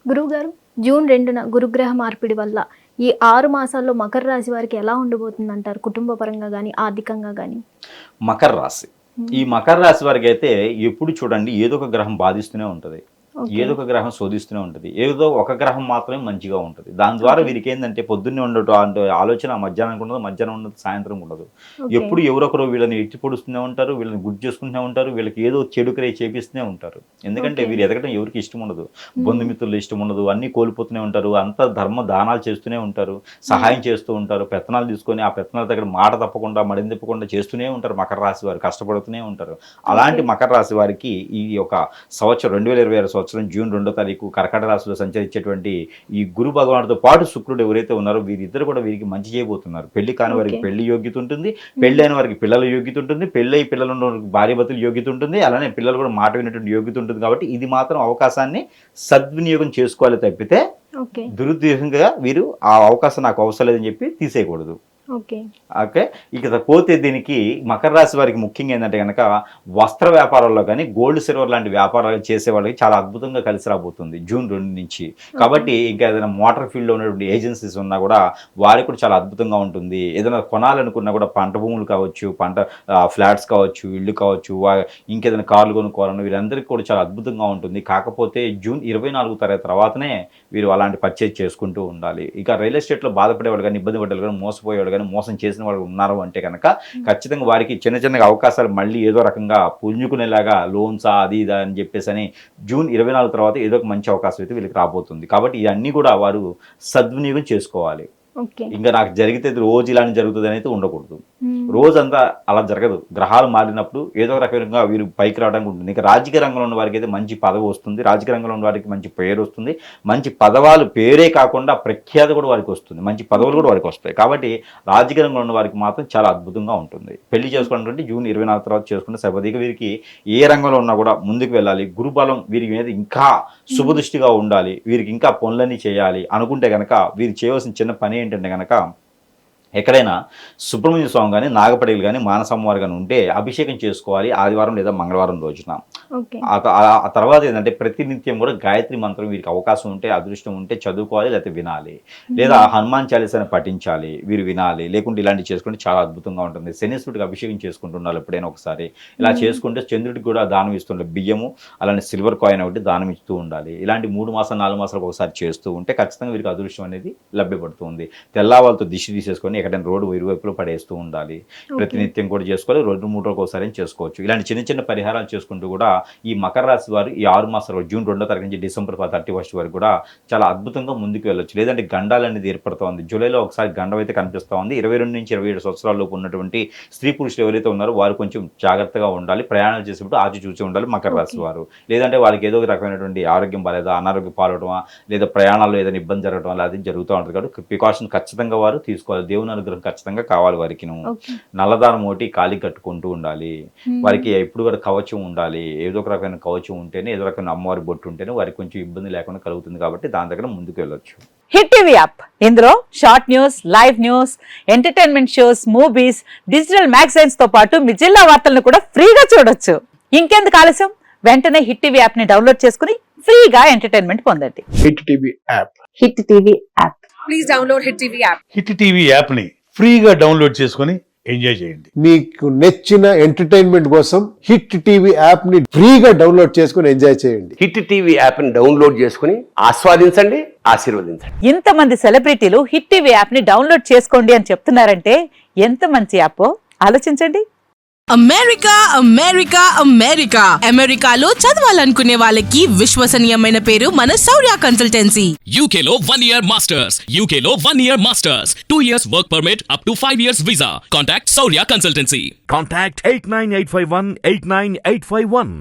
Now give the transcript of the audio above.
గురువుగారు, జూన్ 2న గురుగ్రహ మార్పిడి వల్ల ఈ 6 మాసాల్లో మకర రాశి వారికి ఎలా ఉండబోతుందంటారు? కుటుంబ పరంగా కానీ, ఆర్థికంగా కానీ? మకర రాశి. ఈ మకర రాశి వారికి అయితే ఎప్పుడు చూడండి ఏదో ఒక గ్రహం బాధిస్తూనే ఉంటుంది. ఏదో ఒక గ్రహం శోధిస్తూనే ఉంటుంది. ఏదో ఒక గ్రహం మాత్రమే మంచిగా ఉంటుంది. దాని ద్వారా వీరికి ఏంటంటే పొద్దున్నే ఉండటం అంటే ఆలోచన మధ్యాహ్నానికి ఉండదు, మధ్యాహ్నం ఉండదు, సాయంత్రం ఉండదు. ఎప్పుడు ఎవరొకరు వీళ్ళని ఎట్టి పొడుస్తూనే ఉంటారు, వీళ్ళని గుర్తు చేసుకుంటూనే ఉంటారు, వీళ్ళకి ఏదో చెడు క్రియ చేపిస్తూనే ఉంటారు. ఎందుకంటే వీరు ఎదగడం ఎవరికి ఇష్టం ఉండదు, బంధుమిత్రులు ఇష్టం ఉండదు, అన్నీ కోల్పోతూనే ఉంటారు, అంత ధర్మ దానాలు చేస్తూనే ఉంటారు, సహాయం చేస్తూ ఉంటారు, పెత్తనాలు తీసుకొని ఆ పెత్తనాల దగ్గర మాట తప్పకుండా మడిని తిప్పకుండా చేస్తూనే ఉంటారు. మకర రాశి వారు కష్టపడుతూనే ఉంటారు. అలాంటి మకర రాశి వారికి ఈ యొక్క సంవత్సరం 2026 సంవత్సరం జూన్ 2వ తారీఖు కర్కాటక రాశిలో సంచరించేటువంటి ఈ గురు భగవానుడితో పాటు శుక్రుడు ఎవరైతే ఉన్నారో వీరిద్దరు కూడా వీరికి మంచి చేయబోతున్నారు. పెళ్లి కాని వారికి పెళ్లి యోగ్యత ఉంటుంది, పెళ్లి అయిన వారికి పిల్లల యోగ్యత ఉంటుంది, పెళ్ళై పిల్లలు ఉన్న వారికి భార్యాభర్తల యోగ్యత ఉంటుంది, అలానే పిల్లలు కూడా మాట వినేటువంటి యోగ్యత ఉంటుంది. కాబట్టి ఇది మాత్రం అవకాశాన్ని సద్వినియోగం చేసుకోవాలి తప్పితే దురుద్దేశంగా వీరు ఆ అవకాశం నాకు అవసరం లేదని చెప్పి తీసేయకూడదు. ఓకే. ఇక పోతే దీనికి మకర రాశి వారికి ముఖ్యంగా ఏంటంటే కనుక వస్త్ర వ్యాపారాల్లో కానీ గోల్డ్ సిల్వర్ లాంటి వ్యాపారాలు చేసే వాళ్ళకి చాలా అద్భుతంగా కలిసి రాబోతుంది జూన్ 2 నుంచి. కాబట్టి ఇంకా ఏదైనా మోటార్ ఫీల్డ్లో ఉన్నటువంటి ఏజెన్సీస్ ఉన్నా కూడా వారికి కూడా చాలా అద్భుతంగా ఉంటుంది. ఏదైనా కొనాలనుకున్నా కూడా పంట భూములు కావచ్చు, ఫ్లాట్స్ కావచ్చు, ఇళ్ళు కావచ్చు, ఇంకేదైనా కార్లు కొనుక్కోవాలన్నా వీరందరికీ కూడా చాలా అద్భుతంగా ఉంటుంది. కాకపోతే జూన్ 24 తారీఖు తర్వాతనే వీరు అలాంటి పర్చేజ్ చేసుకుంటూ ఉండాలి. ఇక రియల్ ఎస్టేట్లో బాధపడేవాళ్ళు కానీ, ఇబ్బంది పడేవాళ్ళు కానీ, మోసపోయేవాళ్ళు మోసం చేసిన వాళ్ళు ఉన్నారు అంటే కనుక ఖచ్చితంగా వారికి చిన్న చిన్న అవకాశాలు మళ్ళీ ఏదో రకంగా పుంజుకునేలాగా లోన్సా అది ఇది అని చెప్పేసి అని జూన్ 24 తర్వాత ఏదో ఒక మంచి అవకాశం అయితే వీళ్ళకి రాబోతుంది. కాబట్టి ఇవన్నీ కూడా వారు సద్వినియోగం చేసుకోవాలి. ఇంకా నాకు జరిగితే రోజు ఇలాంటి జరుగుతుంది అనేది ఉండకూడదు. రోజంతా అలా జరగదు. గ్రహాలు మారినప్పుడు ఏదో రకంగా వీరు పైకి రావడానికి ఉంటుంది. ఇంకా రాజకీయ రంగంలో ఉన్న వారికి అయితే మంచి పదవి వస్తుంది, రాజకీయ రంగంలో ఉన్న వారికి మంచి పేరు వస్తుంది, మంచి పదవాలు పేరే కాకుండా ప్రఖ్యాతి కూడా వారికి వస్తుంది, మంచి పదవులు కూడా వారికి వస్తాయి. కాబట్టి రాజకీయ రంగంలో ఉన్న వారికి మాత్రం చాలా అద్భుతంగా ఉంటుంది. పెళ్లి చేసుకోవాలంటే జూన్ 24 తర్వాత చేసుకుంటే సరిపోతుంది. వీరికి ఏ రంగంలో ఉన్నా కూడా ముందుకు వెళ్ళాలి. గురుబలం వీరి మీద ఇంకా శుభదృష్టిగా ఉండాలి, వీరికి ఇంకా పనులన్నీ చేయాలి అనుకుంటే కనుక వీరు చేయవలసిన చిన్న పని ఏంటంటే కనుక ఎక్కడైనా సుబ్రహ్మణ్య స్వామి కానీ, నాగపడిలు కానీ, మానసమ్మవారు కానీ ఉంటే అభిషేకం చేసుకోవాలి ఆదివారం లేదా మంగళవారం రోజున. ఆ తర్వాత ఏంటంటే ప్రతినిత్యం కూడా గాయత్రి మంత్రం వీరికి అవకాశం ఉంటే, అదృష్టం ఉంటే చదువుకోవాలి, లేకపోతే వినాలి, లేదా హనుమాన్ చాలీసాని పఠించాలి, వీరు వినాలి. లేకుంటే ఇలాంటివి చేసుకుంటే చాలా అద్భుతంగా ఉంటుంది. శనీశ్వరుడికి అభిషేకం చేసుకుంటున్నారు ఎప్పుడైనా ఒకసారి. ఇలా చేసుకుంటే చంద్రుడికి కూడా దానం ఇస్తుండాలి. బియ్యము అలానే సిల్వర్ కాయిన్ ఒకటి దానం ఇస్తూ ఉండాలి. ఇలాంటి 3 మాసాలు 4 మాసాలకు ఒకసారి చేస్తూ ఉంటే ఖచ్చితంగా వీరికి అదృష్టం అనేది లభ్యపడుతుంది. తెల్లవాళ్ళతో దిష్టి తీసేసుకొని ఎక్కడైనా రోడ్డు ఇరువైపులో పడేస్తూ ఉండాలి. ప్రతినిత్యం కూడా చేసుకోవాలి, 2-3 రోజులకు ఒకసారి చేసుకోవచ్చు. ఇలాంటి చిన్న చిన్న పరిహారాలు చేసుకుంటూ కూడా ఈ మకర రాశి వారు ఈ 6 మాసాలు జూన్ 2వ తారీఖు నుంచి డిసెంబర్ 31 వరకు కూడా చాలా అద్భుతంగా ముందుకు వెళ్ళొచ్చు. లేదంటే గండాలు అనేది ఏర్పడుతోంది. జూలైలో ఒకసారి గండం అయితే కనిపిస్తూ ఉంది. 22 నుంచి 27 సంవత్సరాల లోపు ఉన్నటువంటి స్త్రీ పురుషులు ఎవరైతే ఉన్నారో వారు కొంచెం జాగ్రత్తగా ఉండాలి. ప్రయాణాలు చేసేప్పుడు ఆచి చూసి ఉండాలి మకర రాశి వారు. లేదంటే వారికి ఏదో ఒక రకమైనటువంటి ఆరోగ్యం బాలేదా, అనారోగ్యం పాలవడమా, లేదా ప్రయాణాల్లో ఏదైనా ఇబ్బంది జరగడం వల్ల అది జరుగుతూ ఉంటుంది. కాబట్టి ప్రికాషన్ ఖచ్చితంగా వారు తీసుకోవాలి. దేవుని అనుగ్రహం ఖచ్చితంగా కావాలి వారికి. నల్లదానం ఒకటి కాలి కట్టుకుంటూ ఉండాలి. వారికి ఎప్పుడు కూడా కవచం ఉండాలి. ఏదో ఒక రకమైన కవచం ఉంటేనే, ఏదో రకమైన అమ్మవారి బొట్టు ఉంటేనే వారికి కొంచెం ఇబ్బంది లేకుండా కలుగుతుంది. కాబట్టి దాని దగ్గర ముందుకు వెళ్ళొచ్చు. హిట్ టీవీ యాప్, ఇందులో short news, live news, entertainment shows, movies, digital magazines తో పాటు మీ జిల్లా వార్తలను కూడా ఫ్రీగా చూడొచ్చు. ఇంకెందుకు ఆలస్యం, వెంటనే హిట్ టీవీ యాప్ ని డౌన్లోడ్ చేసుకుని ఫ్రీగా ఎంటర్టైన్మెంట్ పొందండి. Hit TV app. Hit TV app. Please download hit TV app. Hit TV app ని ఫ్రీగా డౌన్లోడ్ చేసుకుని ఎంజాయ్ చేయండి. మీకు నచ్చిన ఎంటర్టైన్మెంట్ కోసం హిట్ టీవీ యాప్ ని ఫ్రీగా డౌన్లోడ్ చేసుకుని ఎంజాయ్ చేయండి. హిట్ టీవీ యాప్ ని డౌన్లోడ్ చేసుకుని ఆస్వాదించండి, ఆశీర్వదించండి. ఇంతమంది సెలబ్రిటీలు హిట్ టీవీ యాప్ ని డౌన్లోడ్ చేసుకోండి అని చెప్తున్నారంటే ఎంత మంచి యాప్ ఆలోచించండి. అమెరికా అమెరికా అమెరికా అమెరికాలో చదవాలనుకునే వాళ్ళకి విశ్వసనీయమైన పేరు మన శౌర్య కన్సల్టెన్సీ. UK లో 1 year masters, UK లో 1 year masters, 2 years work permit up to 5 years visa. Contact Saurya Consultancy. Contact 89851 89851.